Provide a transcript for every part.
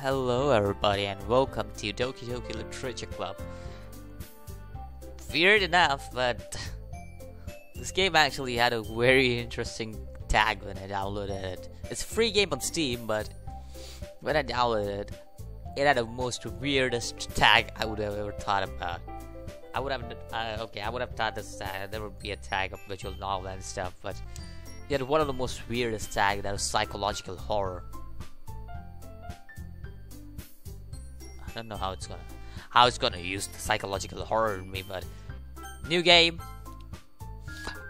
Hello everybody and welcome to Doki Doki Literature Club. Weird enough, but this game actually had a very interesting tag when I downloaded it. It's a free game on Steam, but when I downloaded it, it had the most weirdest tag I would have ever thought about. I would have thought this there would be a tag of visual novel and stuff, but it had one of the most weirdest tags, that was psychological horror. I don't know how it's gonna use the psychological horror in me, but new game.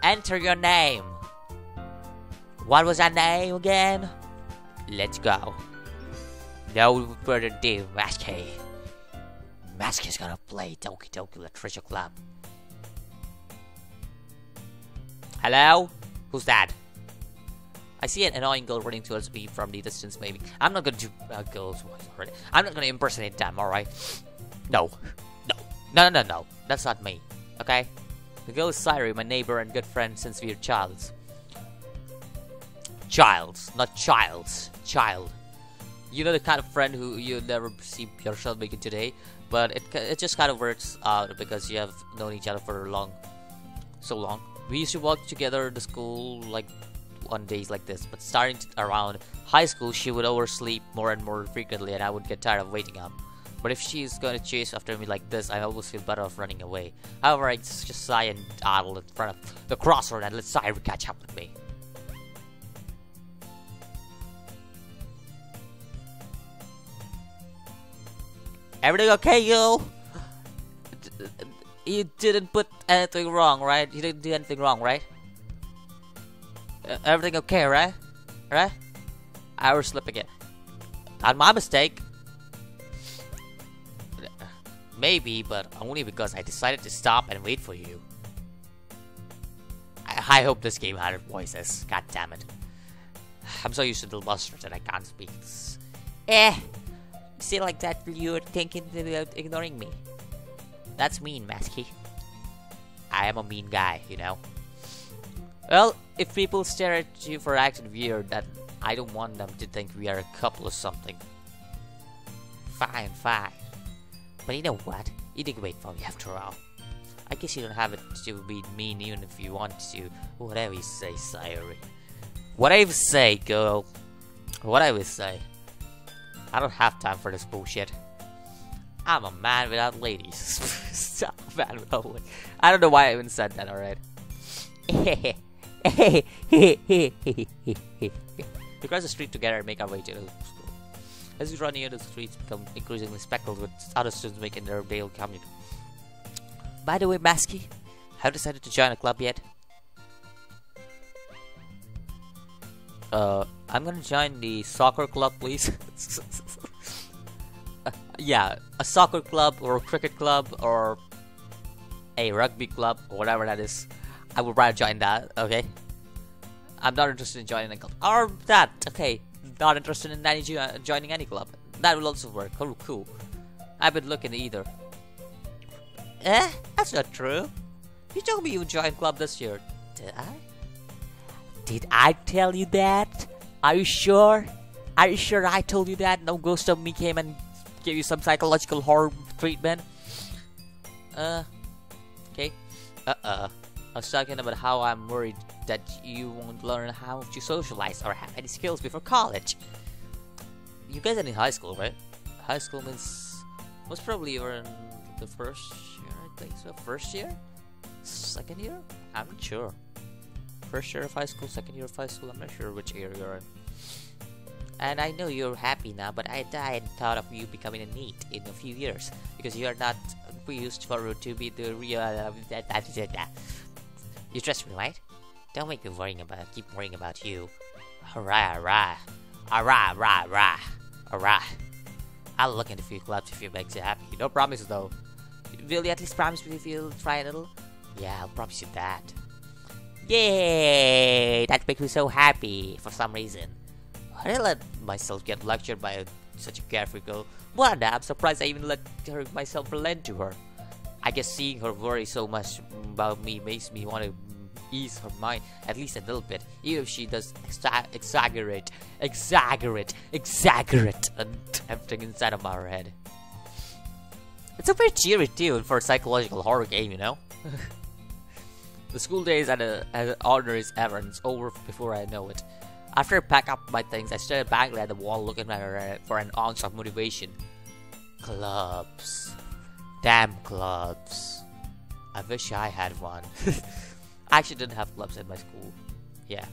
Enter your name. What was that name again? Let's go. No further ado, Masky. Masky's gonna play Doki Doki Literature Club. Hello? Who's that? I see an annoying girl running towards me from the distance, maybe. I'm not gonna do girls' voice already. I'm not gonna impersonate them, alright? No. That's not me, okay? The girl is Siri, my neighbor and good friend since we were childs. Childs, not childs. Child. You know the kind of friend who you never see yourself making today, but it just kind of works out because you have known each other for so long. We used to walk together to school like on days like this, but starting around high school, she would oversleep more and more frequently, and I would get tired of waiting up. But if she's going to chase after me like this, I always feel better off running away. However, I just sigh and dawdle in front of the crossroad and let Sire catch up with me. Everything okay, you? You didn't put anything wrong, right? You didn't do anything wrong, right? Everything okay, right? Right? I was slipping it. Not my mistake. Maybe, but only because I decided to stop and wait for you. I hope this game had voices. God damn it. I'm so used to the buster that I can't speak. See, like that, you're thinking about ignoring me. That's mean, Masky. I am a mean guy, you know. Well, if people stare at you for acting weird, then I don't want them to think we are a couple or something. Fine. But you know what? You did wait for me after all. I guess you don't have it to be mean even if you want to. Whatever you say, Siri. Whatever you say, girl. Whatever you say. I don't have time for this bullshit. I'm a man without ladies. Stop, man without ladies. I don't know why I even said that, alright? We cross the street together and make our way to the school. As we run near, the streets become increasingly speckled with other students making their daily commute. By the way, Masky, have you decided to join a club yet? I'm gonna join the soccer club, please. Yeah, a soccer club or a cricket club or a rugby club or whatever that is. I would rather join that, okay? I'm not interested in joining a club. Or that, okay. Not interested in joining any club. That will also work. Oh, cool. I've been looking either. That's not true. You told me you joined club this year. Did I? Did I tell you that? Are you sure? Are you sure I told you that? No ghost of me came and gave you some psychological horror treatment? Okay. I was talking about how I'm worried that you won't learn how to socialize or have any skills before college. You guys are in high school, right? High school means most probably you're in the first year, I think so. First year? Second year? I'm not sure. First year of high school, second year of high school, I'm not sure which year you're in. And I know you're happy now, but I had thought of you becoming a NEET in a few years because you are not used for to be the real. You trust me, right? Don't make me keep worrying about you. Alright. I'll look into a few clubs if you make you happy. No promises though. Will you at least promise me if you'll try a little? Yeah, I'll promise you that. Yay! That makes me so happy for some reason. I let myself get lectured by such a carefree girl. What? I'm surprised I even let myself relent to her. I guess seeing her worry so much about me makes me want to ease her mind at least a little bit, even if she does exaggerate a everything inside of our head. It's a very cheery tune for a psychological horror game, you know? The school days at an ordinary errands over before I know it. After I pack up my things, I stared back at the wall looking for an ounce of motivation. Clubs. Damn clubs. I wish I had one. I actually didn't have clubs at my school. Yeah.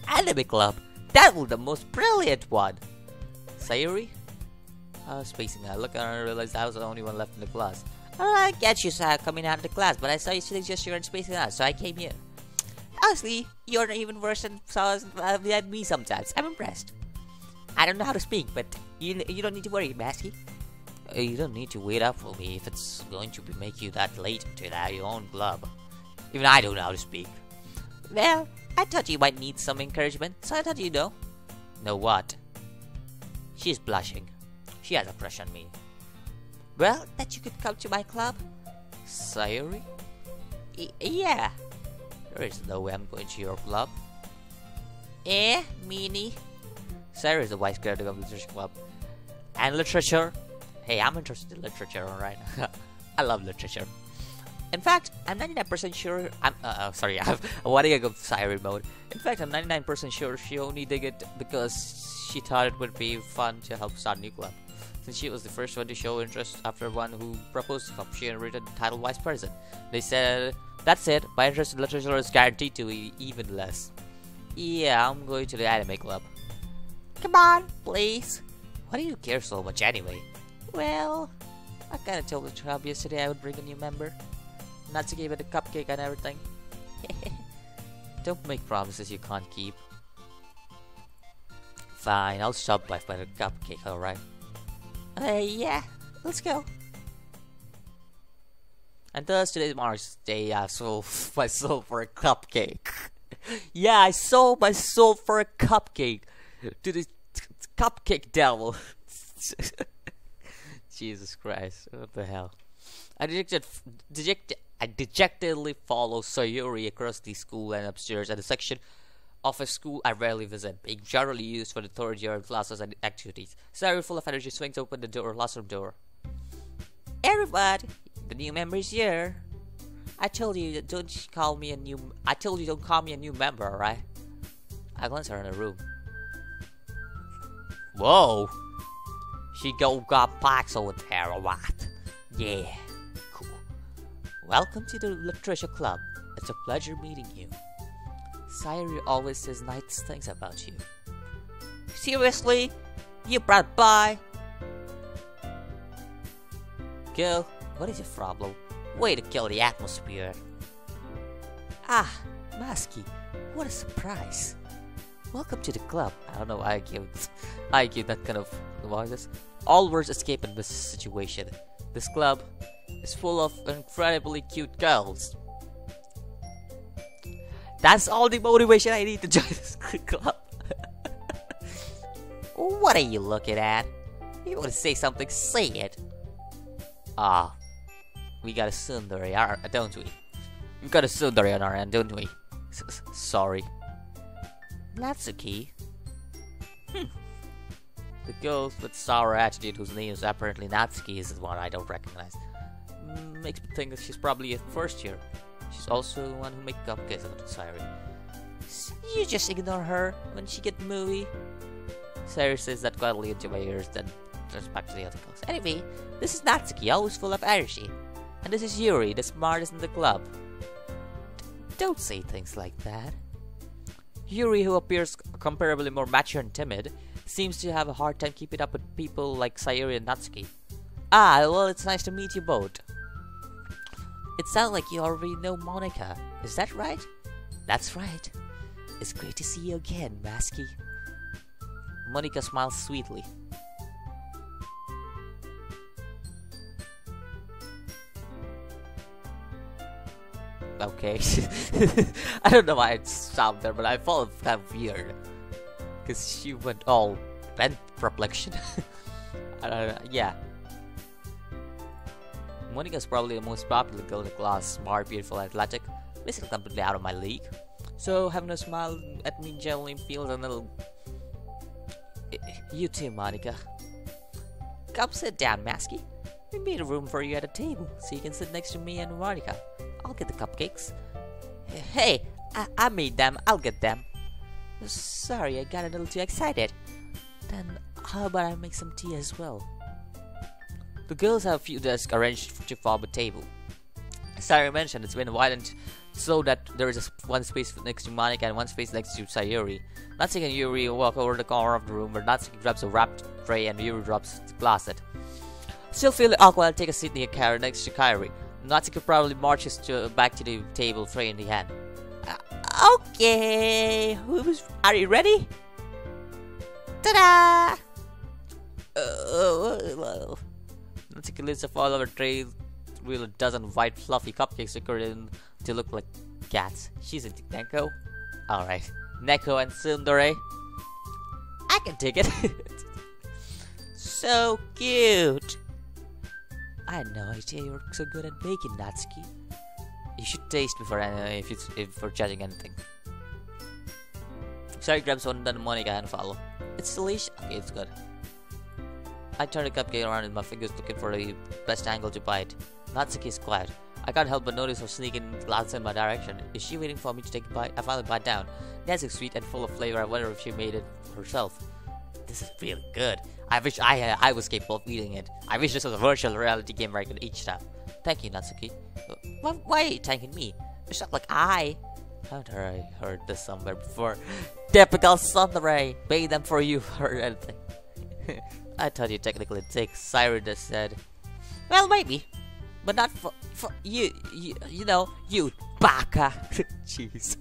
Anime club. That was the most brilliant one. Sayuri? I was spacing out. Look, I realized I was the only one left in the class. I get you saw coming out of the class, but I saw you sitting just here and spacing out, so I came here. Honestly, you're even worse than me sometimes. I'm impressed. I don't know how to speak, but you don't need to worry, Masky. You don't need to wait up for me if it's going to make you that late to have your own club. Even I don't know how to speak. Well, I thought you might need some encouragement, so I thought you'd know. Know what? She's blushing. She has a crush on me. Well, that you could come to my club? Sayuri? Yeah. There is no way I'm going to your club. Meanie. Sayuri is the vice president of the literature club. And literature? Hey, I'm interested in literature, alright? I love literature. In fact, I'm 99% sure I'm wanting to go Sayuri mode. In fact, I'm 99% sure she only did it because she thought it would be fun to help start a new club. Since she was the first one to show interest after one who proposed to club, she inherited the title vice president. They said, that's it, my interest in literature is guaranteed to be even less. Yeah, I'm going to the anime club. Come on, please. Why do you care so much anyway? Well, I kinda told the club yesterday I would bring a new member. Natsuki with a cupcake and everything. Don't make promises you can't keep. Fine, I'll stop by for a cupcake, alright? Yeah, let's go. And thus today marks the day I sold my soul for a cupcake. Yeah, I sold my soul for a cupcake to the cupcake devil. Jesus Christ, what the hell? I dejectedly follow Sayuri across the school and upstairs at a section of a school I rarely visit, being generally used for the third year classes and activities. Sayuri, full of energy, swings open the classroom door. Everybody, the new member is here. I told you don't call me a new member, alright? I glance around the room. Whoa! She got packs over there, or what? Yeah, cool. Welcome to the Literature Club. It's a pleasure meeting you. Sayuri always says nice things about you. Seriously? You brought by? Girl, what is your problem? Way to kill the atmosphere. Ah, Masky, what a surprise. Welcome to the club. I don't know why I give that kind of voices. All words escape in this situation. This club is full of incredibly cute girls. That's all the motivation I need to join this club. What are you looking at? You want to say something, say it. Ah, we got a tsundere, don't we? We've got a tsundere on our end, don't we? Sorry. Natsuki? The girl with sour attitude whose name is apparently Natsuki is the one I don't recognize. Makes me think that she's probably a first year. She's also the one who makes cupcakes out of Sayuri. You just ignore her when she gets moody. Sayuri says that quietly into my ears, then turns back to the other girls. Anyway, this is Natsuki, always full of energy. And this is Yuri, the smartest in the club. Don't say things like that. Yuri, who appears comparably more mature and timid, seems to have a hard time keeping up with people like Sayuri and Natsuki. Ah, well, it's nice to meet you both. It sounds like you already know Monika. Is that right? That's right. It's great to see you again, Masky. Monika smiles sweetly. Okay. I don't know why it sounded there, but I felt kind of weird. Because she went all bent perplexion. Yeah. Monica's probably the most popular girl in the class. Smart, beautiful, athletic. Basically completely out of my league. So having a smile at me generally feels a little... You too, Monika. Come sit down, Masky. We made a room for you at a table, so you can sit next to me and Monica. I'll get the cupcakes. Hey, I made them. I'll get them. Sorry, I got a little too excited. Then how about I make some tea as well? The girls have a few desks arranged to form a table. As I mentioned, it's been widened so that there is one space next to Monica and one space next to Sayuri. Natsuki and Yuri walk over the corner of the room where Natsuki grabs a wrapped tray and Yuri drops the closet. Still feeling awkward, I'll take a seat near Kairi next to Kairi. Natsuki probably marches back to the table, tray in the hand. Okay, are you ready? Ta-da! Natsuki lifts a fall over tray, with a dozen white fluffy cupcakes decorated to look like cats. She's into Neko. Alright, Neko and Tsundere. I can take it. So cute. I had no idea you were so good at baking, Natsuki. You should taste before if you're judging anything. Sorry, grabs one, then Monica and follow. It's delicious. Okay, it's good. I turn the cupcake around in my fingers, looking for the best angle to bite. Natsuki is quiet. I can't help but notice her sneaking glances in my direction. Is she waiting for me to take a bite? I finally bite down. Natsuki's sweet and full of flavor. I wonder if she made it herself. This is really good. I wish I was capable of eating it. I wish this was a virtual reality game where I could eat stuff. Thank you, Natsuki. Why are you thanking me? It's not like haven't I heard this somewhere before? Typical Tsundere. Pay them for you or anything. I thought you technically take Cyrus said. Well, maybe. But not for you. You know, you baka. Jeez.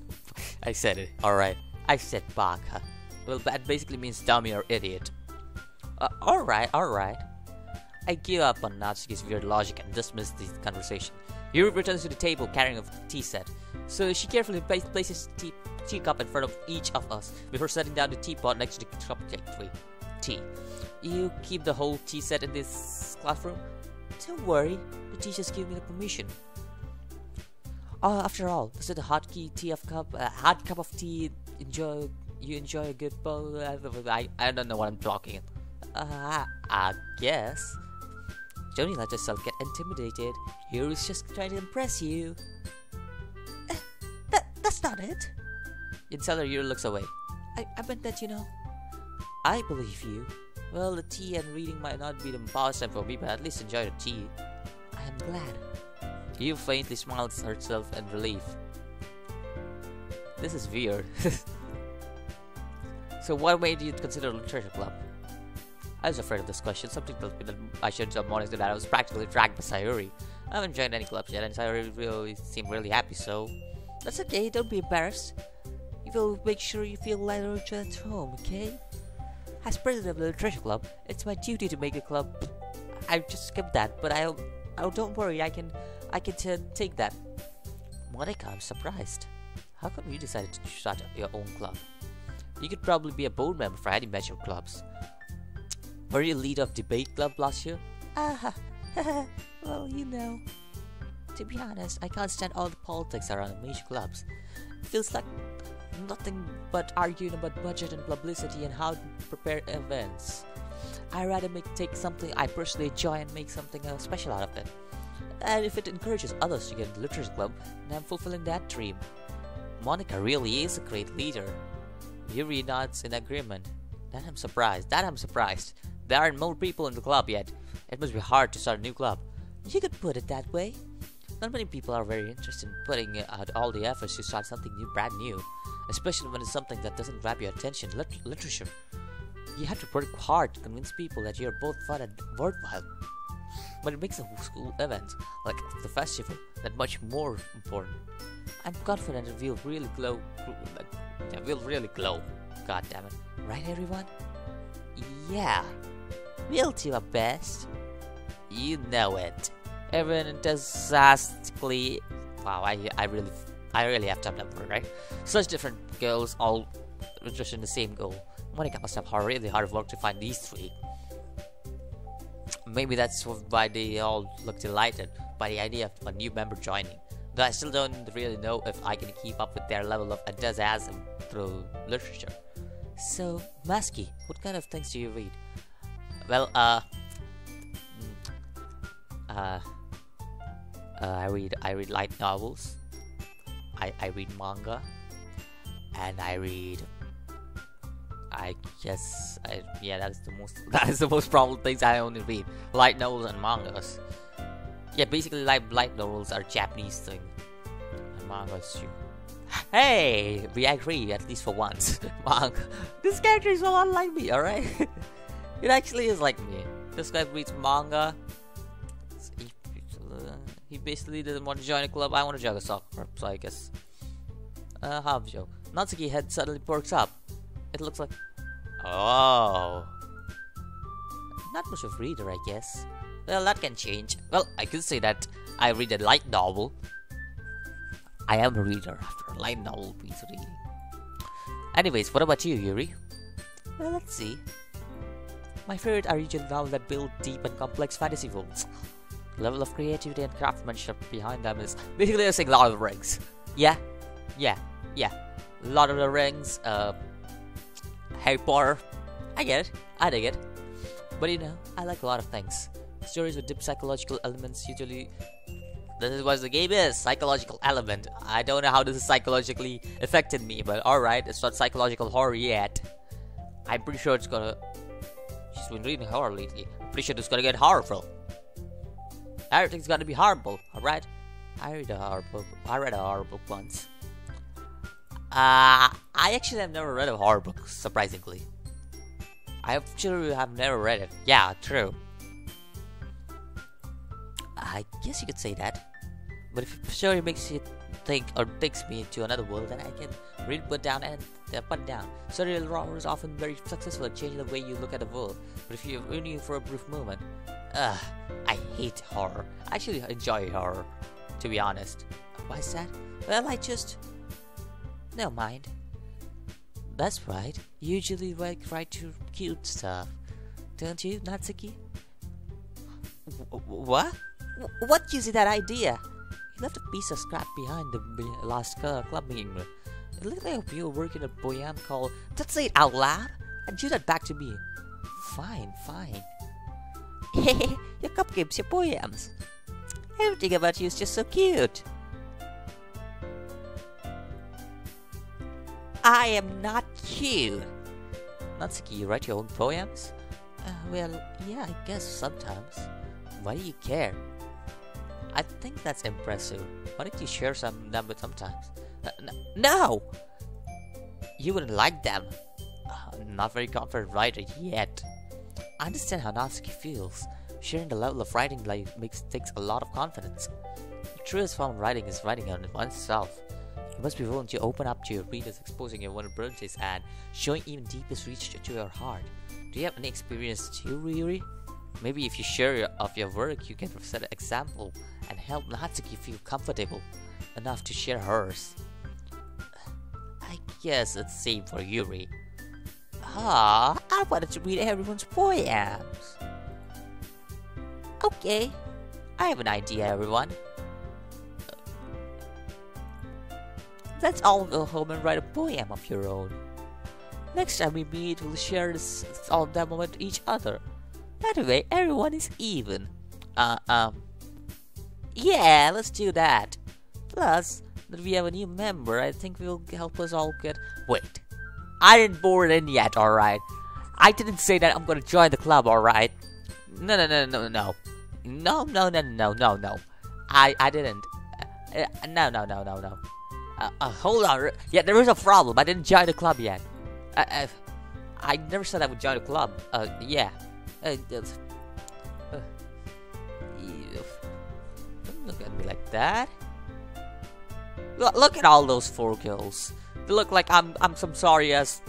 I said it. Alright. I said baka. Well, that basically means dummy or idiot. Alright. I give up on Natsuki's weird logic and dismiss the conversation. Yuri returns to the table carrying a tea set. So she carefully places the teacup in front of each of us before setting down the teapot next to the cupcake tray. Tea. You keep the whole tea set in this classroom? Don't worry, the teachers give me the permission. After all, is it a hot cup of tea? You enjoy a good bowl? I don't know what I'm talking. I guess. Don't you let yourself get intimidated. Yuri's just trying to impress you. That's not it. You tell her. Yuri looks away. I meant that, you know. I believe you. Well, the tea and reading might not be the pastime for me, but at least enjoy the tea. I am glad. You faintly smiles herself in relief. This is weird. So what made you consider literature club? I was afraid of this question. Something tells me that I should have monitored that I was practically dragged by Sayuri. I haven't joined any clubs yet, and Sayuri really seemed really happy, so that's okay. Don't be embarrassed. You will make sure you feel lighter at home, okay? As president of the literature club, it's my duty to make a club. I just skipped that, but don't worry. I can take that. Monica, I'm surprised. How come you decided to start your own club? You could probably be a board member for any major clubs. Were you lead of debate club last year? Well, you know. To be honest, I can't stand all the politics around the major clubs. It feels like nothing but arguing about budget and publicity and how to prepare events. I'd rather take something I personally enjoy and make something special out of it. And if it encourages others to get into the literature club, then I'm fulfilling that dream. Monica really is a great leader. Yuri nods in agreement. That I'm surprised. There aren't more people in the club yet. It must be hard to start a new club. You could put it that way. Not many people are very interested in putting out all the efforts to start something brand new, especially when it's something that doesn't grab your attention. Literature. You have to work hard to convince people that you're both fun and worthwhile. But it makes a school event, like the festival, that much more important. I'm confident it will really glow. God damn it. Right, everyone? Yeah. We'll do our best. You know it. Everyone enthusiastically. Wow, I really have to have that word, right? Such different girls, all interested in the same goal. Monica must have really hard work to find these three. Maybe that's why they all look delighted by the idea of a new member joining. Though I still don't really know if I can keep up with their level of enthusiasm through literature. So, Masky, what kind of things do you read? Well, Uh, I read light novels. I read manga, and I read. I guess yeah, that is the most problem things I only read light novels and mangas. Yeah, basically light novels are Japanese thing, and mangas too. Hey, we agree at least for once. Manga. This character is a lot like me. All right, it actually is like me. This guy reads manga. He basically doesn't want to join a club. I want to join a soccer club, so I guess. Half joke. Natsuki's head suddenly perks up. It looks like. Oh. Not much of a reader, I guess. Well, that can change. Well, I could say that I read a light novel. I am a reader after a light novel piece of reading. Anyways, what about you, Yuri? Well, let's see. My favorite are usually novels that build deep and complex fantasy worlds. The level of creativity and craftsmanship behind them is basically they're saying Lord of the Rings. Yeah. Lord of the Rings, Harry Potter. I get it. I dig it. But you know, I like a lot of things. Stories with deep psychological elements usually. This is what the game is. Psychological element. I don't know how this has psychologically affected me, but alright, it's not psychological horror yet. I'm pretty sure it's gonna. She's been reading horror lately. I'm pretty sure it's gonna get horrible. Everything's gonna be horrible, alright? I read a horror book once. I actually have never read a horror book, surprisingly. I actually have never read it. Yeah, true. I guess you could say that. But if the story makes you think or takes me to another world, then I can read it, put it down. Serial horror is often very successful at changing the way you look at the world. But if you're only for a brief moment, I hate horror. I actually enjoy horror, to be honest. Why is that? Well, never mind. That's right. You usually write to cute stuff, don't you, Natsuki? What? What gives you that idea? You left a piece of scrap behind the last club meeting. It looked like you were working a poem called "Don't Say It Out Loud" and do that back to me. Fine. Your cupcakes, your poems. Everything about you is just so cute. I am not cute. Natsuki, you write your own poems? Well, yeah, I guess sometimes. Why do you care? I think that's impressive. Why don't you share some of them with sometimes? No! You wouldn't like them. Not very confident writer yet. I understand how Natsuki feels. Sharing the level of writing takes a lot of confidence. The truest form of writing is writing on oneself. You must be willing to open up to your readers, exposing your vulnerabilities and showing even deepest reach to your heart. Do you have any experience too, Ryuri? Maybe if you share of your work, you can set an example and help Natsuki feel comfortable enough to share hers. I guess it's the same for Yuri. I wanted to read everyone's poems. Okay, I have an idea, everyone. Let's all go home and write a poem of your own. Next time we meet, we'll share all of them with each other. That way, everyone is even. Yeah, let's do that. Plus, that we have a new member, I think will help us all get. Wait, I didn't board in yet, alright? I didn't say that I'm gonna join the club, alright? No. I didn't. No. Hold on. Yeah, there is a problem. I didn't join the club yet. I never said I would join the club. Yeah. Don't look at me like that. Look at all those 4 girls. They look like I'm some sorry ass.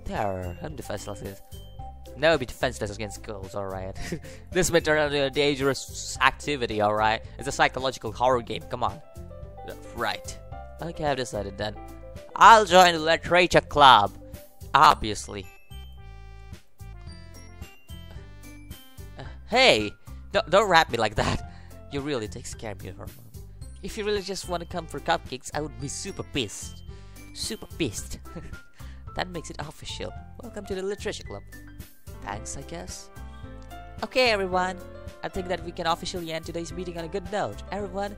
They are defenseless. Never be defenseless against girls, alright? This may turn into a dangerous activity, alright? It's a psychological horror game, come on. Right. Okay, I've decided then. I'll join the literature club. Obviously. Hey! Don't rap me like that. You really take care of me, hormone. If you really just want to come for cupcakes, I would be super pissed. Super pissed. That makes it official. Welcome to the literature club. thanks, I guess. Okay, everyone. I think that we can officially end today's meeting on a good note. Everyone,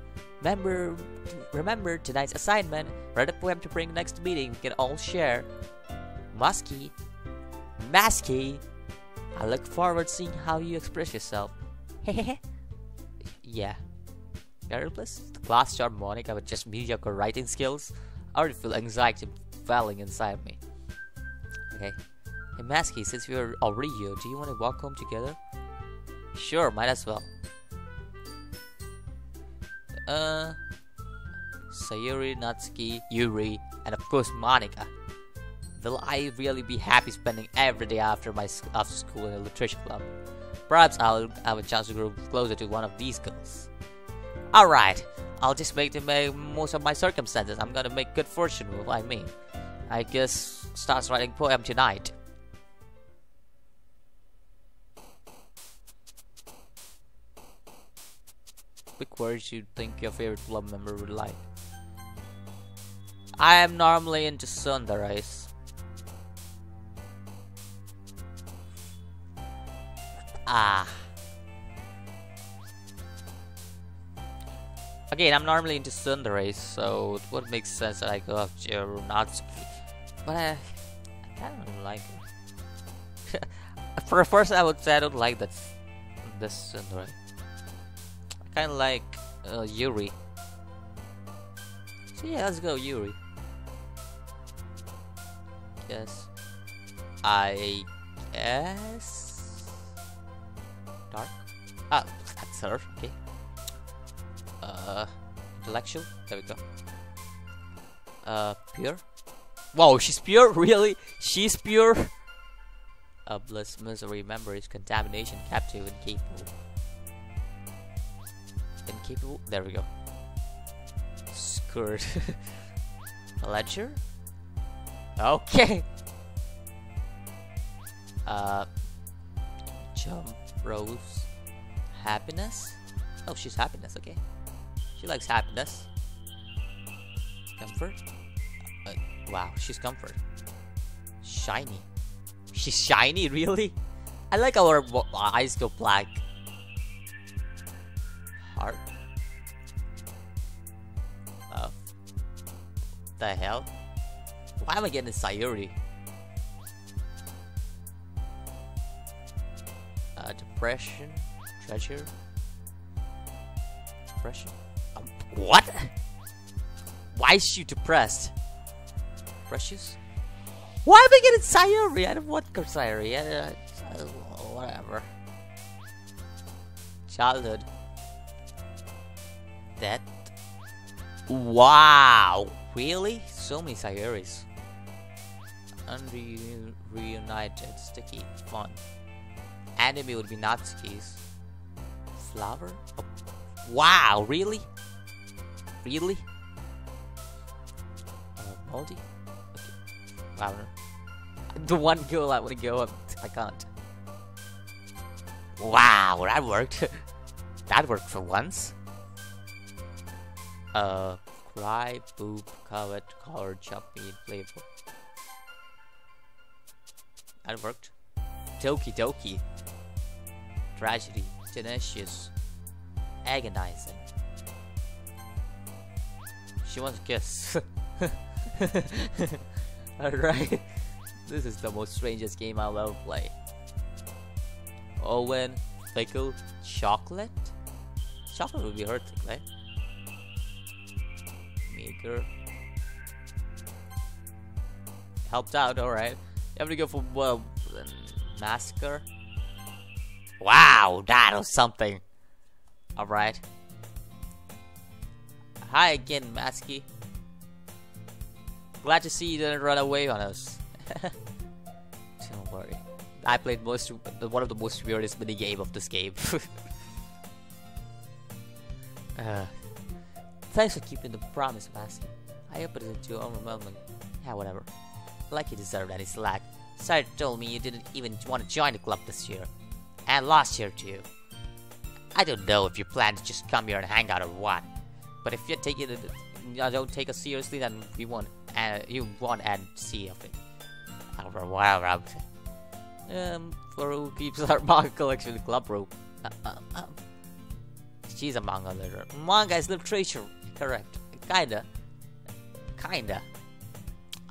remember tonight's assignment. Write a poem to bring next meeting. We can all share. Masky. I look forward to seeing how you express yourself. Yeah. Regardless, the class job Monica with just mediocre writing skills. I already feel anxiety welling inside me. Okay. Hey Masky, since we're already here, do you want to walk home together? Sure, might as well. Sayuri, Natsuki, Yuri, and of course Monica. Will I really be happy spending every day after school in a literature club? Perhaps I'll have a chance to grow closer to one of these girls. Alright, I'll just make the most of my circumstances. I'm gonna make good fortune with what I mean. I guess starts writing poem tonight. Quick words you think your favorite club member would like. I am normally into sunrise. Again, I'm normally into sunrise, so it would make sense that I go after Natsuki. But I kind of like it. For first, I would say I don't like this sunrise. I kind of like Yuri. So yeah, let's go Yuri. Yes. I guess. Dark. Ah, that's her. Okay. Intellectual. There we go. Pure. Whoa, she's pure. Really? She's pure. Bliss, misery, memories, contamination, captive, incapable. Incapable. There we go. Skirt. Ledger. Okay. Jump. Rose. Happiness. Oh, she's happiness. Okay. She likes happiness. Comfort. Wow, she's comfort. Shiny. She's shiny, really? I like how her eyes go black. Heart. The hell? Why am I getting Sayuri? Depression. Treasure. Depression. What? Why is she depressed? Precious? Why am I getting Sayuri? I don't want Sayuri. Whatever. Childhood. Death. Wow. Really? So many Sayuris. Unreunited. Sticky. Fun. Anime would be Natsuki's. Flower? Oh. Wow. Really? Really? Moldy? Okay. Wow. The one girl I want to go up. I can't. Wow, that worked. That worked for once. Cry, poop, covet, color, choppy, playful. That worked. Doki Doki. Tragedy, tenacious, agonizing. She wants a kiss. Alright. This is the most strangest game I'll ever play. Owen, fickle, chocolate? Chocolate would be her thing, right? Maker. Helped out, alright. You have to go for, well, massacre. Wow, that was something. Alright. Hi again, Masky. Glad to see you didn't run away on us. Don't worry. I played one of the most weirdest mini game of this game. Thanks for keeping the promise, Masky. I hope it isn't too overwhelming. Yeah, whatever. Like you deserved any slack. Sire told me you didn't even want to join the club this year. And last year too. I don't know if you plan to just come here and hang out or what. But if you're taking it, don't take us seriously, then you won't and see of it. Whatever. For who keeps our manga collection in club room. She's a manga literary. Manga is literature, correct? Kinda.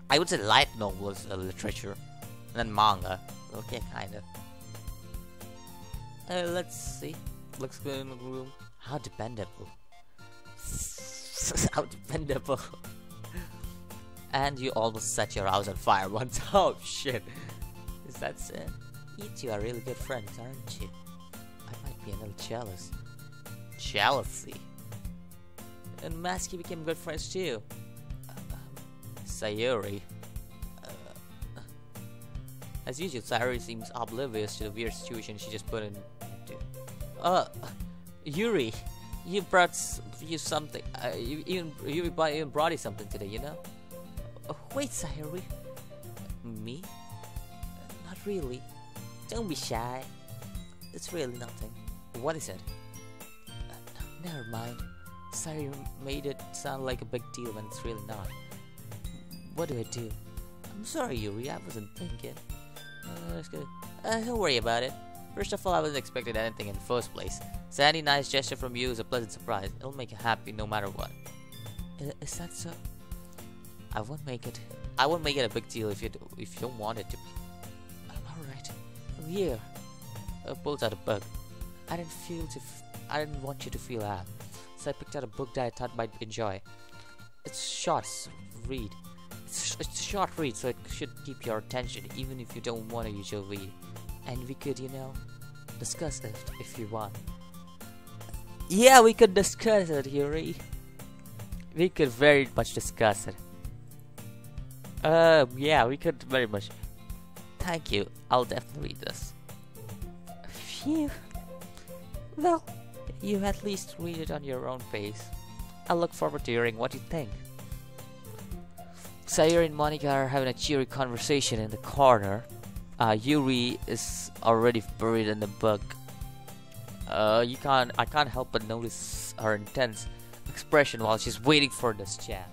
I would say light novel is literature, and then manga. Okay, kinda. Let's see. Looks good in the room. How dependable. How dependable. And you almost set your house on fire once. Oh shit. Is that sad? You two are really good friends, aren't you? I might be a little jealous. Jealousy? And Masky became good friends too. Sayuri. As usual, Sayuri seems oblivious to the weird situation she just put into. Yuri, you brought you something. You even brought you something today, you know? Wait, Sayuri. Me? Not really. Don't be shy. It's really nothing. What is it? Never mind. Sayuri made it sound like a big deal when it's really not. What do I do? I'm sorry, Yuri. I wasn't thinking. Don't worry about it. First of all, I wasn't expecting anything in the first place. So any nice gesture from you is a pleasant surprise. It'll make you happy no matter what. Is that so? I won't make it a big deal if you don't want it to be. Alright. Here. Pulls out a book. I didn't want you to feel that. So I picked out a book that I thought might enjoy. It's short read. It's a short read, so it should keep your attention even if you don't want to usually read. And we could, discuss it if you want. Yeah, we could discuss it, Yuri. We could very much discuss it. Yeah, we could very much. Thank you. I'll definitely read this. Phew. Well, you at least read it on your own pace. I look forward to hearing what you think. Sayuri and Monica are having a cheery conversation in the corner. Yuri is already buried in the book. I can't help but notice her intense expression while she's waiting for this chat.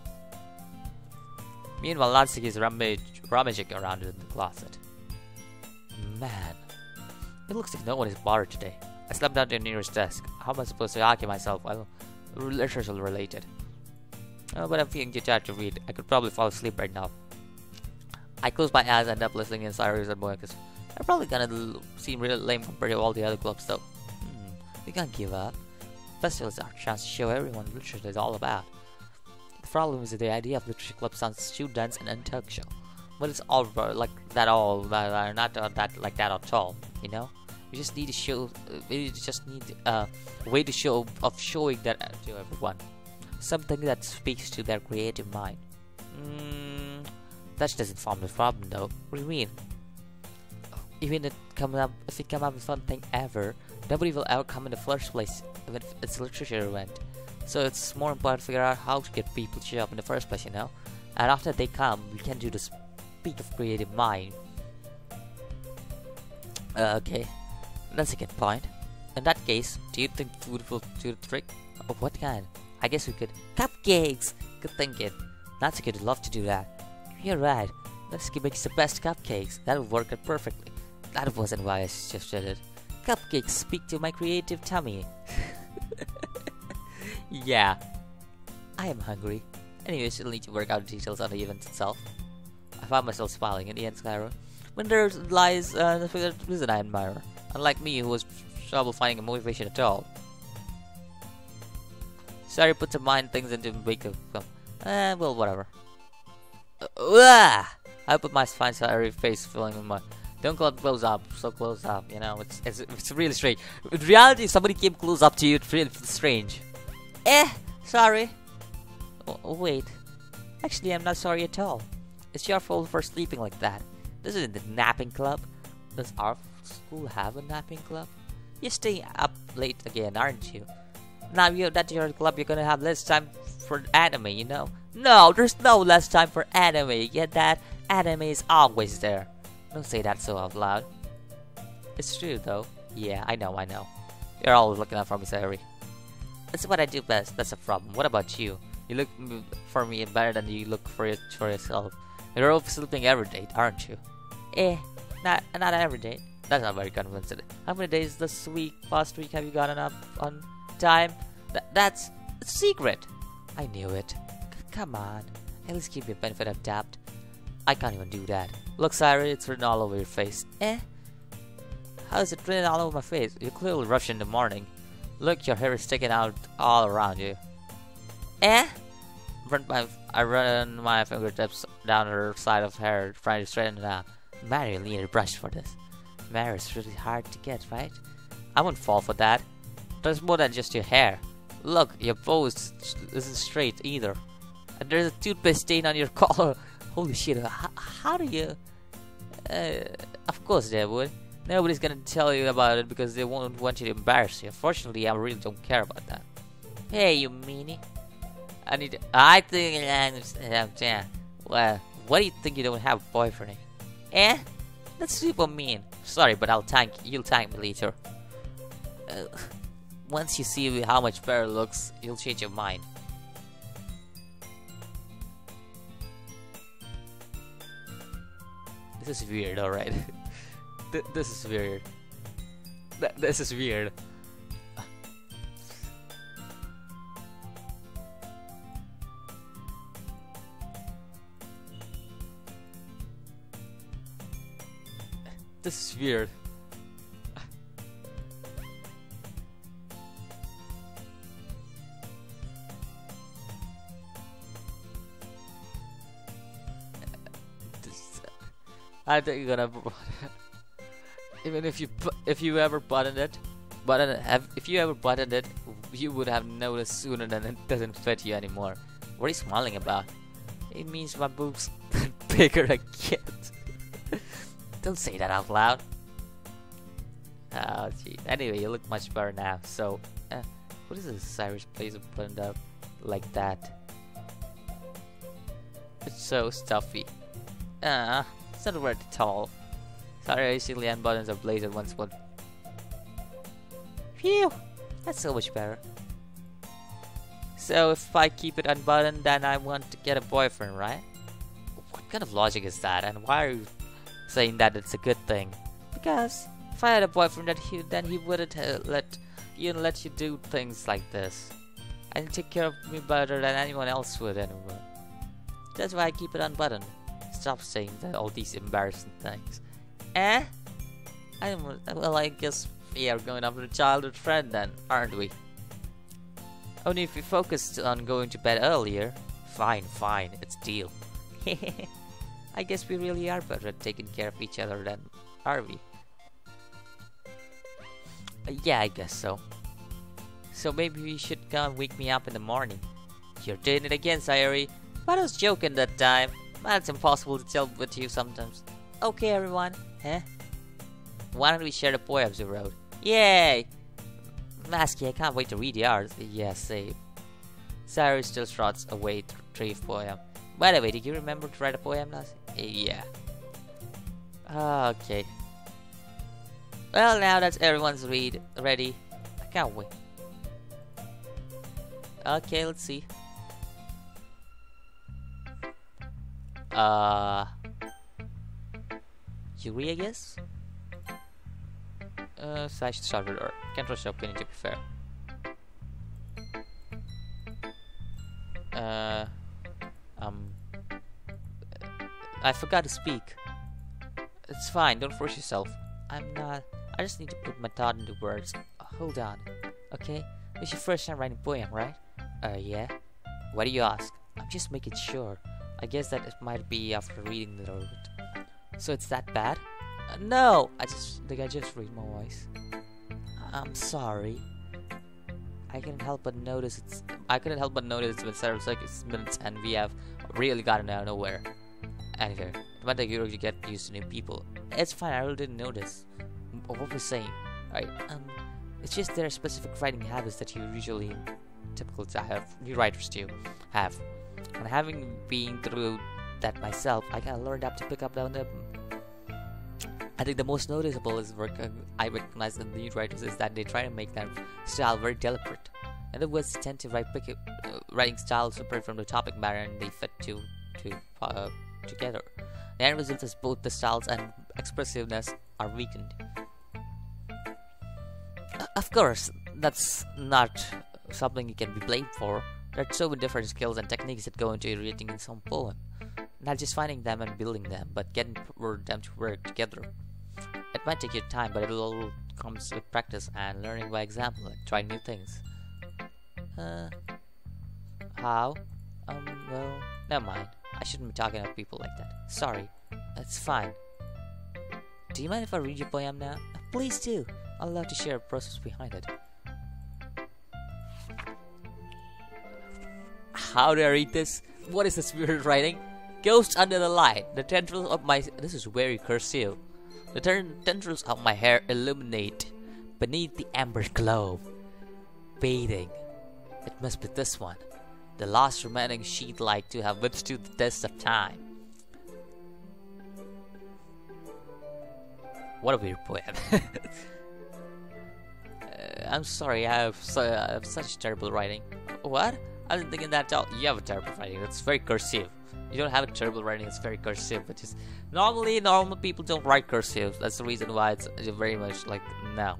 Meanwhile, Natsuki is rummaging around in the closet. Man, it looks like no one is bothered today. I slept down to the nearest desk. How am I supposed to occupy myself while literature related? But I'm feeling too tired to read. I could probably fall asleep right now. I close my eyes and end up listening in Cyrus and Moekas. They're probably gonna seem really lame compared to all the other clubs though. We can't give up. Festivals are a chance to show everyone what literature is all about. The problem is that the idea of literature club sounds too dense and untouchable. But it's all like that all, not that like that at all, you know? We just need to show, we just need a way to showing that to everyone. Something that speaks to their creative mind. That doesn't form the problem though. What do you mean? Even if we come up with something ever, nobody will ever come in the first place if it's a literature event. So it's more important to figure out how to get people to show up in the first place, you know? And after they come, we can do the speak of creative mind. Okay, that's a good point. In that case, do you think food will do the trick? Of what kind? I guess we could. Cupcakes! Good thinking. Natsuki would love to do that. You're right. Natsuki makes the best cupcakes. That would work out perfectly. That wasn't why I suggested it. Cupcakes speak to my creative tummy. Yeah. I am hungry. Anyway, I still need to work out the details on the event itself. I found myself smiling in the end, Skyro. When there lies the reason I admire. Unlike me, who was trouble finding a motivation at all. Sorry, put to mind things into wake up. Well, whatever. I put my fine sorry face filling with my. Don't go close up, so close up. You know, it's really strange. In reality, if somebody came close up to you, it's really strange. Sorry. Wait. Actually, I'm not sorry at all. It's your fault for sleeping like that. This isn't the napping club. Does our school have a napping club? You're staying up late again, aren't you? Now that's your club, you're gonna have less time for anime, you know? No, there's no less time for anime, you get that? Anime is always there. Don't say that so out loud. It's true though. Yeah, I know. You're always looking out for me, Sayuri. That's what I do best, that's a problem. What about you? You look for me better than you look for yourself. You're over sleeping every day, aren't you? Not every day. That's not very convincing. How many days this week, past week, have you gotten up on time? That's a secret. I knew it. Come on. At least give me a benefit of doubt. I can't even do that. Look, Cyrus, it's written all over your face. Eh? How is it written all over my face? You clearly rushed in the morning. Look, your hair is sticking out all around you. Eh? I run my fingertips down her side of hair, trying to straighten it out. Mary, you'll need a brush for this. Mary, it's really hard to get, right? I won't fall for that. There's more than just your hair. Look, your bow isn't straight either. And there's a toothpaste stain on your collar. Holy shit, how do you... of course they would. Nobody's gonna tell you about it because they won't want you to embarrass you. Fortunately, I really don't care about that. Hey, you meanie. I think yeah. Well, what do you think you don't have a boyfriend? Eh? That's super mean. Sorry, but you'll thank me later. Once you see how much better it looks, you'll change your mind. This is weird, alright. This is weird. This is weird. This is weird. I think you're gonna even if you ever buttoned it, if you ever buttoned it, you would have noticed sooner than it doesn't fit you anymore. What are you smiling about? It means my boobs got bigger again. Don't say that out loud. Oh gee. Anyway, you look much better now. So, what is this Cyrus Blazer buttoned up like that? It's so stuffy. It's not worth it all. Sorry, easily unbuttons a blazer once more. Phew! That's so much better. So if I keep it unbuttoned, then I want to get a boyfriend, right? What kind of logic is that? And why are you saying that it's a good thing? Because if I had a boyfriend, then he wouldn't let you do things like this, and take care of me better than anyone else would anyway. That's why I keep it unbuttoned. Stop saying all these embarrassing things. Eh? Well, I guess we are going after a childhood friend then, aren't we? Only if we focused on going to bed earlier. Fine, it's a deal. I guess we really are better at taking care of each other then, are we? Yeah, I guess so. So maybe we should come wake me up in the morning. You're doing it again, Sayori. But I was joking that time. That's impossible to tell with you sometimes. Okay, everyone. Huh? Why don't we share the poems we wrote? Yay! Masky, I can't wait to read yours. Yes, same. Cyrus still trots away to retrieve poem. By the way, did you remember to write a poem last? Yeah. Okay. Well, now that everyone's ready, I can't wait. Okay, let's see. Yuri, I guess? So I should start with her. Can't trust your opinion, to be fair. I forgot to speak. It's fine, don't force yourself. I just need to put my thought into words. Hold on. Okay? It's your first time writing a poem, right? Yeah. Why do you ask? I'm just making sure. I guess that it might be after reading the note. So it's that bad? No! I just read my voice. I'm sorry. I couldn't help but notice it's been several minutes and we have really gotten out of nowhere. Anyway, it might take you to get used to new people. It's fine, I really didn't notice. What we're saying. Alright, it's just there are specific writing habits that typical to have, new writers do have. And having been through that myself, I kind of learned how to pick up on them. I think the most noticeable is I recognize in the new writers is that they try to make their style very deliberate. In other words, they tend to writing styles separate from the topic matter and they fit together. The end result is both the styles and expressiveness are weakened. Of course, that's not something you can be blamed for. There are so many different skills and techniques that go into reading in some poem. Not just finding them and building them, but getting them to work together. It might take you time, but it all comes with practice and learning by example and trying new things. How? Well, never mind. I shouldn't be talking about people like that. Sorry. It's fine. Do you mind if I read your poem now? Please do. I'd love to share a process behind it. How do I read this? What is this weird writing? Ghosts under the light. The tendrils of my... This is very cursive. The tendrils of my hair illuminate beneath the amber globe. Bathing. It must be this one. The last remaining sheet-like to have withstood the test of time. What a weird poem. I'm sorry, I have such terrible writing. What? I didn't think in that at all. You have a terrible writing. That's very cursive. You don't have a terrible writing. It's very cursive. But just normally, normal people don't write cursive. That's the reason why it's very much like no.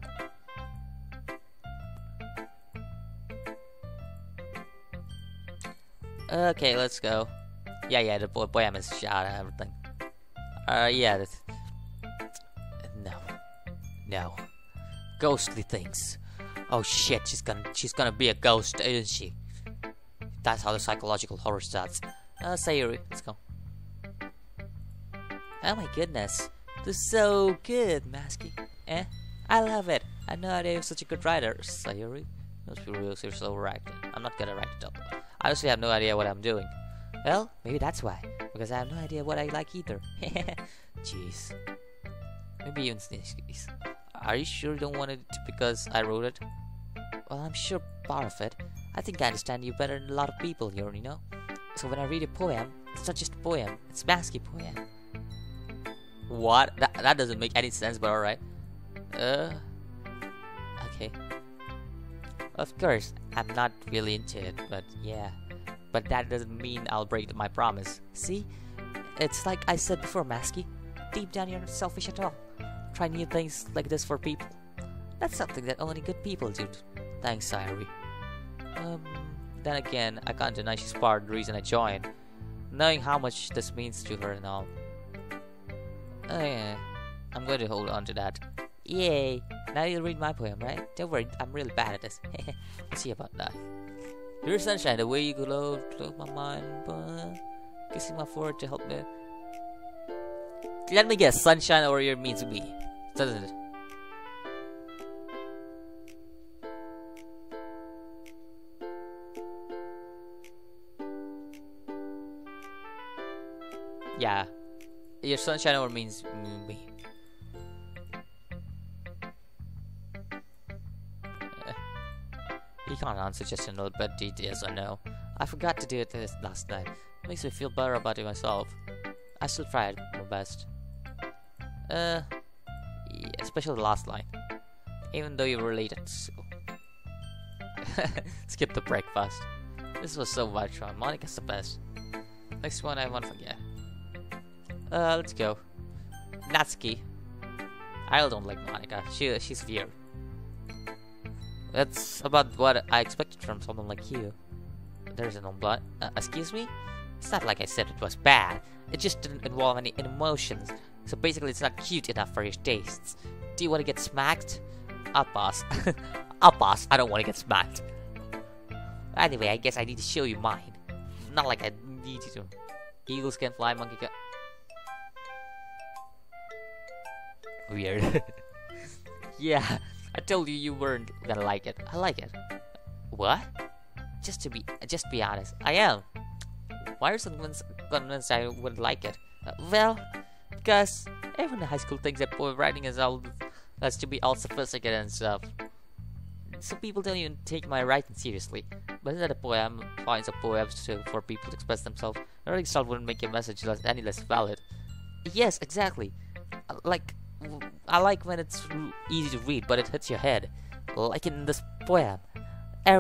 Okay, let's go. Yeah, the poem is shot and everything. Yeah. No. Ghostly things. Oh shit, she's gonna be a ghost, isn't she? That's how the psychological horror starts. Sayuri, let's go. Oh my goodness, this is so good, Masky. I love it. I had no idea you're such a good writer, Sayuri. Must be real, you're so overacting. I'm not gonna write it up. I honestly have no idea what I'm doing. Well, maybe that's why. Because I have no idea what I like either. Jeez. Maybe even sneeze. Are you sure you don't want it because I wrote it? Well, I'm sure part of it. I think I understand you better than a lot of people here, you know? So when I read a poem, it's not just a poem, it's a Masky poem. What? That doesn't make any sense, but alright. Okay. Of course, I'm not really into it, but yeah. But that doesn't mean I'll break my promise. See? It's like I said before, Masky. Deep down you're not selfish at all. Try new things like this for people. That's something that only good people do. Thanks, Sayuri. Then again, I can't deny she's part of the reason I joined. Knowing how much this means to her and all. Oh yeah, I'm going to hold on to that. Yay! Now you'll read my poem, right? Don't worry, I'm really bad at this. We'll see about that. Your sunshine, the way you glow my mind, kissing my forehead to help me. Let me guess, sunshine over here means me, doesn't it? Yeah, your sunshine over means me. You can't answer just a little bit yes or no. I forgot to do it this last night. It makes me feel better about it myself. I still tried my best. Yeah, especially the last line. Even though you were late at school. Skip the breakfast. This was so much fun. Monica's the best. Next one I won't forget. Let's go. Natsuki. I don't like Monica. She's weird. That's about what I expected from someone like you. There's no blood. Excuse me? It's not like I said it was bad. It just didn't involve any emotions. So basically it's not cute enough for your tastes. Do you want to get smacked? I'll pass. I'll pass. I don't want to get smacked. Anyway, I guess I need to show you mine. Not like I need you to. Eagles can fly, monkey can... Weird. Yeah, I told you you weren't gonna like it. I like it. What? Just be honest. I am. Why are someone convinced I wouldn't like it? Well, because everyone in high school thinks that poem writing is all has to be all sophisticated and stuff. Some people don't even take my writing seriously. But isn't a poem finds a poem for people to express themselves? Writing style wouldn't make your message any less valid. Yes, exactly. I like when it's easy to read, but it hits your head. Like in this poem.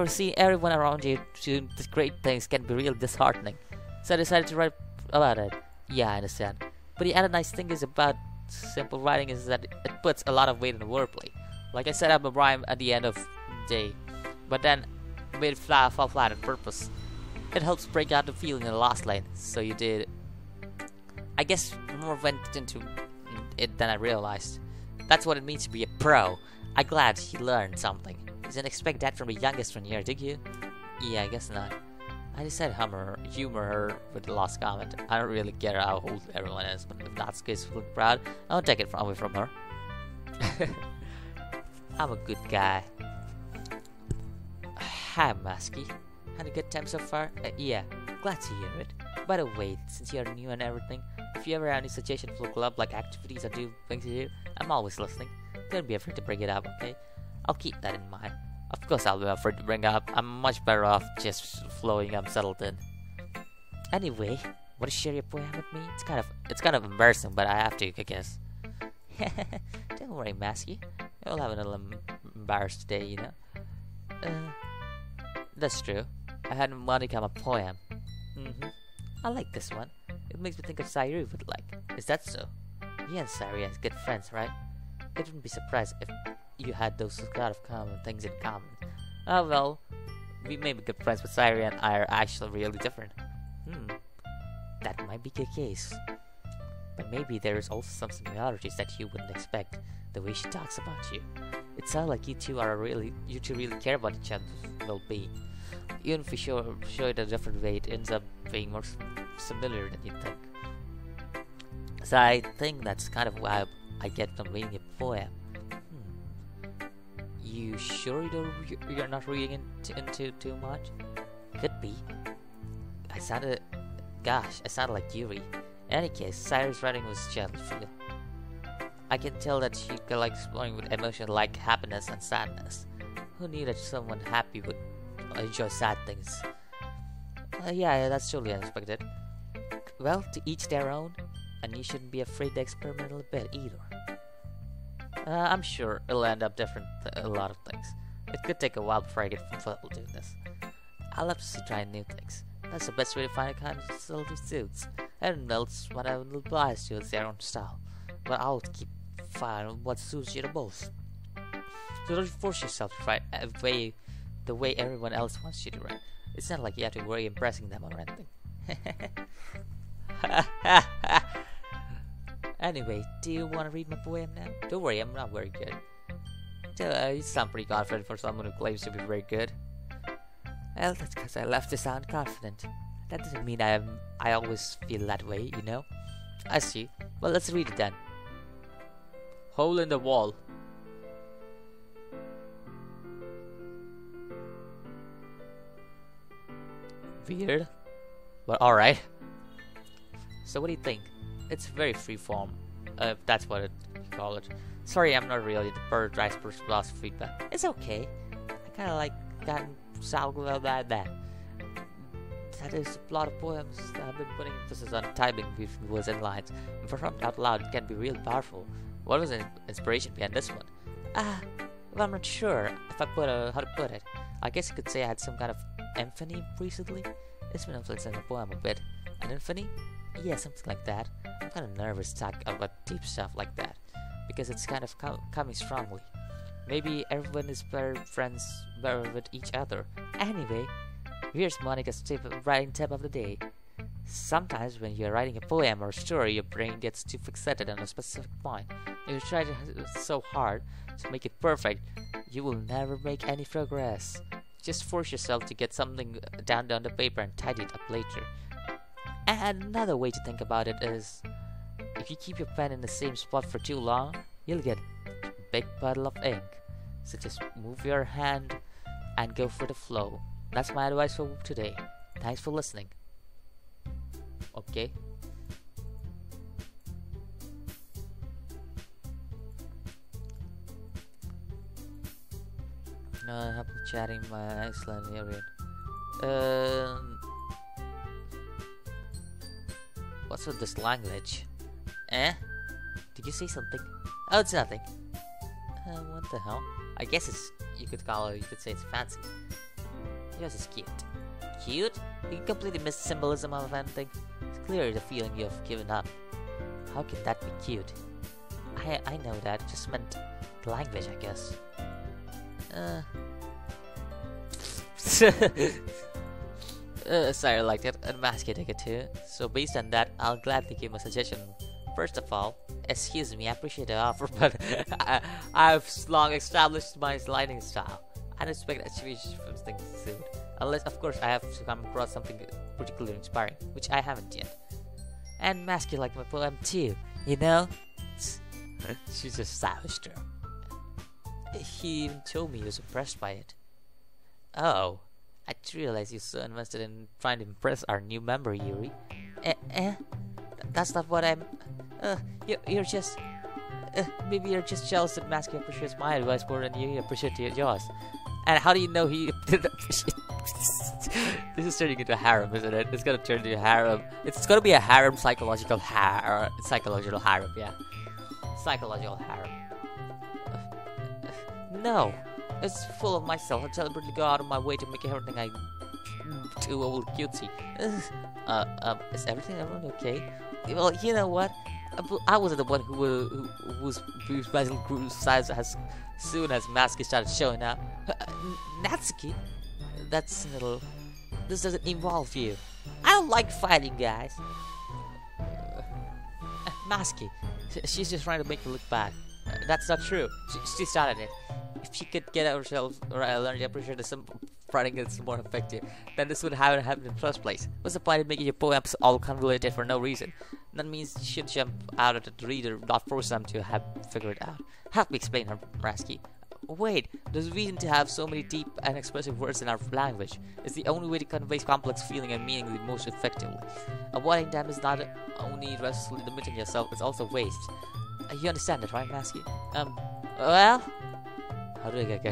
Seeing everyone around you doing these great things can be really disheartening. So I decided to write about it. Yeah, I understand. But the other nice thing is about simple writing is that it puts a lot of weight in the wordplay. Like I set up a rhyme at the end of the day, but then made it fall flat on purpose. It helps break out the feeling in the last line. So you did, I guess, more went into it than I realized. That's what it means to be a pro. I'm glad he learned something. You didn't expect that from the youngest one here, did you? Yeah, I guess not. I decided to humor her with the last comment. I don't really care how old everyone is, but if that's good, feeling proud, I won't take it away from her. I'm a good guy. Hi, Musky. Had a good time so far? Yeah, glad to hear it. By the way, since you're new and everything, if you ever have any suggestions for club, like activities or things to do, I'm always listening. Don't be afraid to bring it up, okay? I'll keep that in mind. Of course I'll be afraid to bring up. I'm much better off just flowing up settled in. Anyway, want to share your poem with me? It's kind of embarrassing, but I have to, I guess. Don't worry, Masky. You'll have a little embarrassed today, you know. That's true. I had Monica a poem. I like this one. It makes me think of Sayuri would like. Is that so? You and Sayuri are good friends, right? I wouldn't be surprised if you had those kind of common things in common. Oh well, we may be good friends, but Sayuri and I are actually really different. That might be the case. But maybe there is also some similarities that you wouldn't expect. The way she talks about you. It sounds like you two really care about each other's well-being. Even if you show it a different way, it ends up being more similar than you think. So I think that's kind of why I get from reading a poem. You sure you're not reading into too much? Could be. I sounded like Yuri. In any case, Sayuri's writing was gentle feel. I can tell that she likes exploring with emotions like happiness and sadness. Who knew that someone happy would enjoy sad things? Yeah, that's totally unexpected. Well, to each their own, and you shouldn't be afraid to experiment a little bit either. I'm sure it'll end up different a lot of things. It could take a while before I get comfortable doing this. I love to see trying new things. That's the best way to find a kind of still suits. Everyone else, what I will advise you is their own style. But I'll keep finding what suits you the most. So don't force yourself to write the way everyone else wants you to write. It's not like you have to worry impressing them or anything. Anyway, do you want to read my poem now? Don't worry, I'm not very good. You sound pretty confident for someone who claims to be very good. Well, that's because I love to sound confident. That doesn't mean I always feel that way, you know? I see. Well, let's read it then. Hole in the wall. Weird, but alright. So what do you think? It's very freeform, if that's what you call it. Sorry, I'm not really the right person to ask feedback. It's okay. I kind of like that sound about that. That is a lot of poems that I've been putting emphasis on timing between words and lines. And for something out loud, it can be really powerful. What was the inspiration behind this one? Well, I'm not sure if I how to put it. I guess you could say I had some kind of epiphany recently. It's been influencing the poem a bit. An epiphany? Yeah, something like that. I'm kind of nervous to talk about deep stuff like that because it's kind of coming strongly. Maybe everyone is better with each other. Anyway, here's Monica's writing tip of the day. Sometimes when you're writing a poem or story, your brain gets too fixated on a specific point. If you try so hard to make it perfect, you will never make any progress. Just force yourself to get something down on the paper and tidy it up later. And another way to think about it is, if you keep your pen in the same spot for too long, you'll get a big puddle of ink. So just move your hand and go for the flow. That's my advice for today. Thanks for listening. Okay. Happy chatting my Iceland area. What's with this language? Did you say something? Oh, it's nothing. What the hell? I guess you could say it's fancy. Yours is cute. Cute? You completely missed the symbolism of anything. It's clearly the feeling you have given up. How can that be cute? I know that. It just meant language, I guess. Sorry, I liked it, and Masky took it too. So based on that, I'll gladly give a suggestion. First of all, excuse me, I appreciate the offer, but I've long established my sliding style. I don't expect a change from things soon. Unless, of course, I have to come across something particularly inspiring, which I haven't yet. And Masky liked my poem too, you know? She's a savage girl. He even told me he was impressed by it. Oh, I didn't realize you're so invested in trying to impress our new member, Yuri. That's not what I'm... you're just... maybe you're just jealous that Masky appreciates my advice more than you appreciate yours. And how do you know he didn't appreciate... This is turning into a harem, isn't it? It's gonna turn into a harem. It's gonna be a harem, psychological harem, yeah. Psychological harem. No, it's full of myself. I deliberately go out of my way to make everything I do a little cutesy. Is everyone okay? Well, you know what? I wasn't the one whose basically grew size as soon as Masky started showing up. Natsuki? That's a little... This doesn't involve you. I don't like fighting, guys. Masky, she's just trying to make you look bad. That's not true. She started it. If she could get herself learn to appreciate that some writing is more effective, then this would have happened in the first place. What's the point of making your poems all convoluted for no reason? That means you should jump out at the reader, not force them to have figure it out. Help me explain her, Masky. Wait, there's a reason to have so many deep and expressive words in our language. It's the only way to convey complex feeling and meaning the most effectively. Avoiding them is not only restlessly limiting yourself, it's also waste. You understand that, right, Masky? Well... How do I get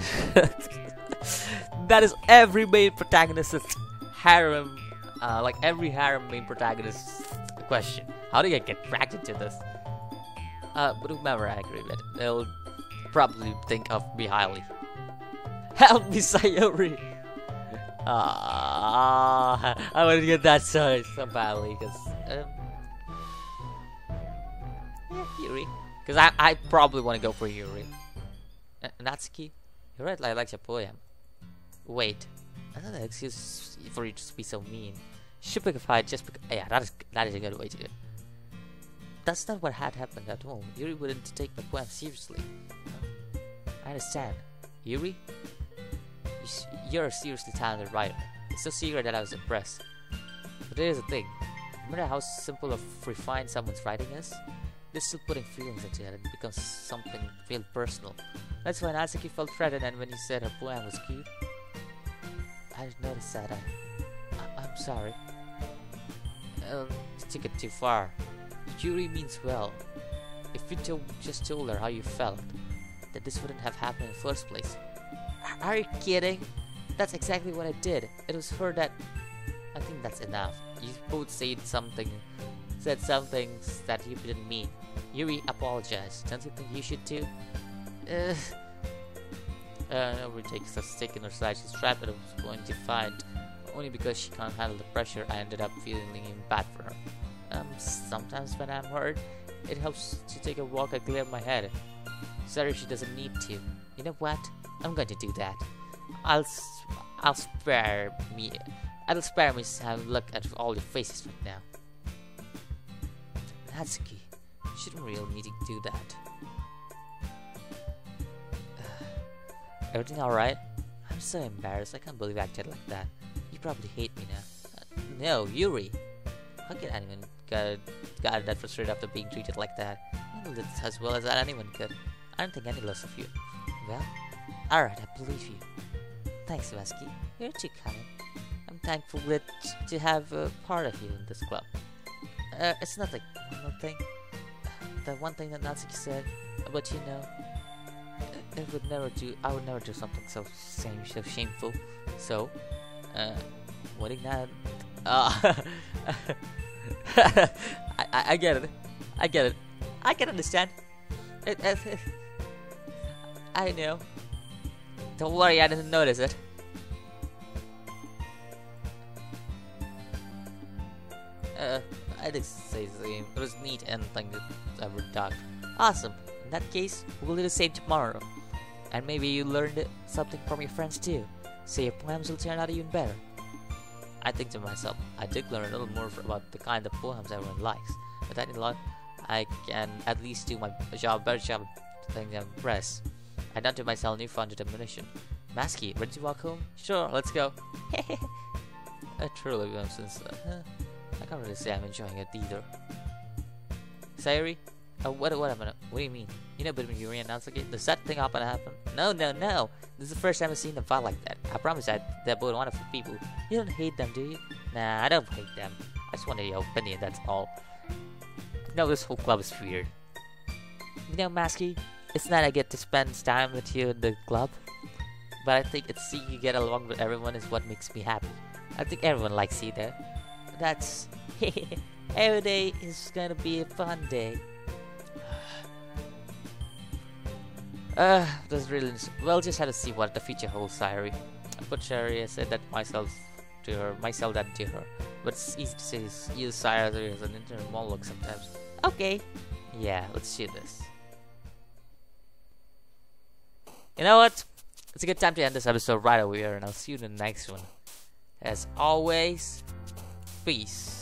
That is every main protagonist's harem, like every harem main protagonist's question. How do I get dragged into this? But whomever I agree with, they'll probably think of me highly. Help me, Sayori! I want to get that so badly, because... yeah, Yuri. Because I probably want to go for Yuri. Natsuki, you're right, I like your poem. Wait, that's not an excuse for you to be so mean. Should pick a fight just because... Yeah, that is a good way to do it. That's not what had happened at home. Yuri wouldn't take my poem seriously. I understand. Yuri? You're a seriously talented writer. It's so secret that I was impressed. But here's the thing. Remember how simple or refined someone's writing is? They're still putting feelings into it and it becomes something real personal. That's why Natsuki felt threatened, and when you said her poem was cute, I noticed that. I'm sorry. You took it too far. Yuri means well. If you just told her how you felt, then this wouldn't have happened in the first place. Are you kidding? That's exactly what I did. It was her that... I think that's enough. You both said some things that you didn't mean. Yuri apologized. Don't you think you should too? Nobody takes a stick in her side. She's trapped that I was going to fight. Only because she can't handle the pressure, I ended up feeling bad for her. Sometimes when I'm hurt, it helps to take a walk and clear my head. Sorry, she doesn't need to. You know what? I'm going to do that. I'll spare me to have a look at all your faces right now. Natsuki, you shouldn't really need to do that. Everything alright? I'm so embarrassed. I can't believe I acted like that. You probably hate me now. No, Yuri. How can anyone get that frustrated after being treated like that? You handled it as well as anyone could. I don't think any less of you. Well, alright, I believe you. Thanks, Masky. You're too kind. I'm thankful to have a part of you in this club. It's not like one thing. That one thing that Natsuki said, but you know, I would never do something so shameful. So, what that? I get it. I can understand. I know. Don't worry, I didn't notice it. I did say the same. It was neat and thing that ever done. Awesome. that case, we'll do the same tomorrow. And maybe you learned something from your friends too, so your poems will turn out even better. I think to myself, I did learn a little more about the kind of poems everyone likes. But that in luck, I can at least do my better job of letting them impress. I done to myself newfound determination. Masky, ready to walk home? Sure, let's go. Truly, since I can't really say I'm enjoying it either. Sayuri? What do you mean? You know between Yuri and Natsuki? Does that thing happen to happen? No. This is the first time I've seen them fight like that. I promise that they're both wonderful people. You don't hate them, do you? Nah, I don't hate them. I just wanted your opinion, that's all. No, this whole club is weird. You know, Masky, it's not I get to spend time with you in the club, but I think it's seeing you get along with everyone is what makes me happy. I think everyone likes you there. That's... every day is gonna be a fun day. That's really... Well, just have to see what the future holds, Sayuri. But Sayuri, I said that myself that to her. But it's easy to say use Sayuri as an internal monologue sometimes. Okay. Yeah, let's do this. You know what? It's a good time to end this episode right over here, and I'll see you in the next one. As always, peace.